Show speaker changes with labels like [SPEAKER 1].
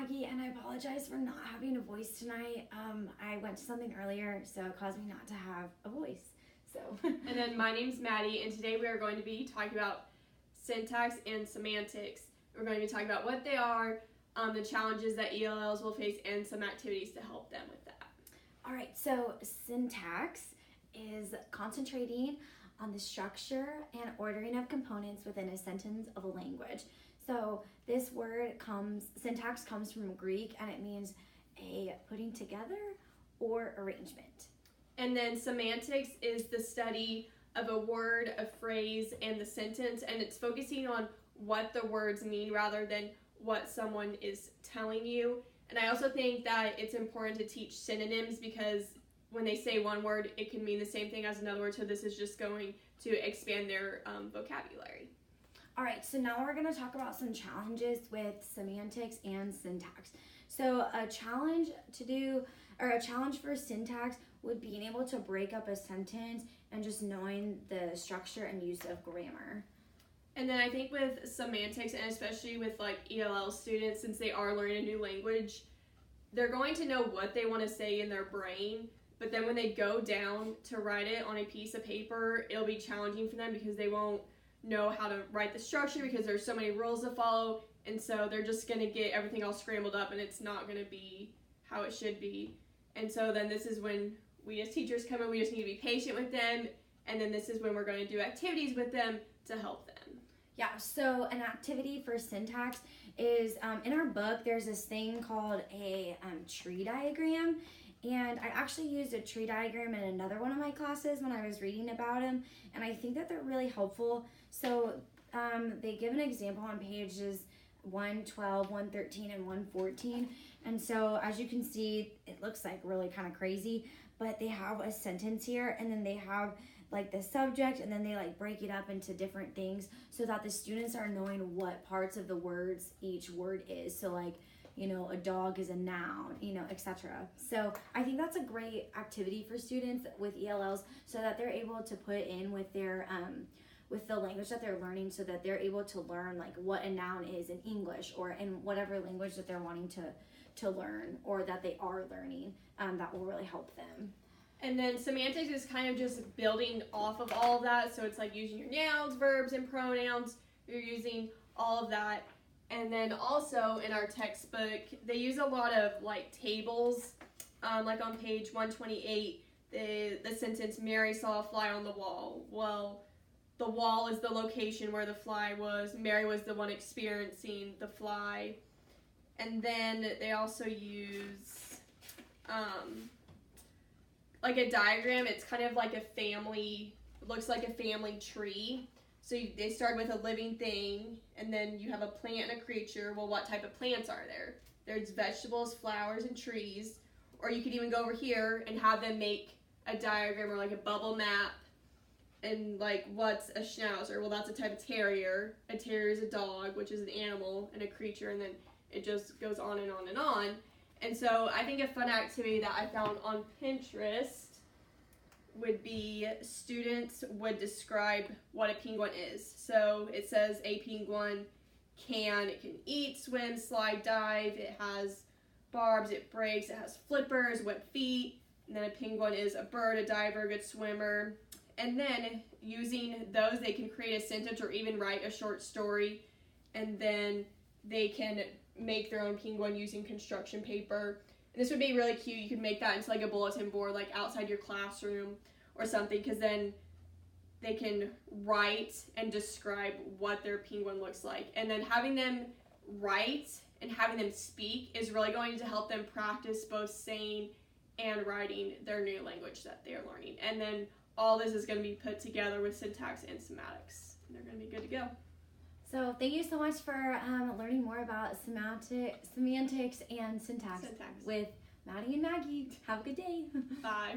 [SPEAKER 1] Maggie, and I apologize for not having a voice tonight. I went to something earlier, so it caused me not to have a voice. So.
[SPEAKER 2] And then my name's Maddie, and today we are going to be talking about syntax and semantics. We're going to be talking about what they are, the challenges that ELLs will face, and some activities to help them with that.
[SPEAKER 1] All right, so syntax is concentrating on the structure and ordering of components within a sentence of a language. So this syntax comes from Greek, and it means a putting together or arrangement.
[SPEAKER 2] And then semantics is the study of a word, a phrase, and the sentence, and it's focusing on what the words mean rather than what someone is telling you. And I also think that it's important to teach synonyms because when they say one word, it can mean the same thing as another word, so this is just going to expand their vocabulary.
[SPEAKER 1] All right, so now we're going to talk about some challenges with semantics and syntax. So a challenge for syntax would be being able to break up a sentence and just knowing the structure and use of grammar.
[SPEAKER 2] And then I think with semantics, and especially with like ELL students, since they are learning a new language, they're going to know what they want to say in their brain, but then when they go down to write it on a piece of paper, it'll be challenging for them because they won't know how to write the structure because there's so many rules to follow, and so they're just going to get everything all scrambled up and it's not going to be how it should be. And so then this is when we as teachers come in, we just need to be patient with them, and then this is when we're going to do activities with them to help them.
[SPEAKER 1] Yeah, so an activity for syntax is, in our book, there's this thing called a tree diagram, and I actually used a tree diagram in another one of my classes when I was reading about them, and I think that they're really helpful. So they give an example on pages 112, 113, and 114, and so as you can see, it looks like really kind of crazy, but they have a sentence here, and then they have like the subject, and then they like break it up into different things so that the students are knowing what parts of the words each word is. So like, you know, a dog is a noun, you know, etc. So I think that's a great activity for students with ELLs so that they're able to put in with their with the language that they're learning, so that they're able to learn like what a noun is in English or in whatever language that they're wanting to learn or that they are learning. That will really help them.
[SPEAKER 2] And then semantics is kind of just building off of all of that. So it's like using your nouns, verbs, and pronouns. You're using all of that. And then also in our textbook, they use a lot of like tables. Like on page 128, the sentence, Mary saw a fly on the wall. Well, the wall is the location where the fly was. Mary was the one experiencing the fly. And then they also use like a diagram. It's kind of like a family, looks like a family tree. So they start with a living thing, and then you have a plant and a creature. Well, what type of plants are there? There's vegetables, flowers, and trees. Or you could even go over here and have them make a diagram or like a bubble map. And like, what's a schnauzer? Well, that's a type of terrier. A terrier is a dog, which is an animal, and a creature, and then it just goes on and on and on. And so I think a fun activity that I found on Pinterest would be students would describe what a penguin is. So it says a penguin it can eat, swim, slide, dive. It has barbs, it breaks, it has flippers, web feet. And then a penguin is a bird, a diver, a good swimmer. And then using those, they can create a sentence or even write a short story. And then they can make their own penguin using construction paper. And this would be really cute. You could make that into like a bulletin board, like outside your classroom or something, because then they can write and describe what their penguin looks like. And then having them write and having them speak is really going to help them practice both saying and writing their new language that they are learning. And then all this is going to be put together with syntax and semantics. And they're going to be good to go.
[SPEAKER 1] So thank you so much for learning more about semantics and syntax with Maddie and Maggie. Have a good day.
[SPEAKER 2] Bye.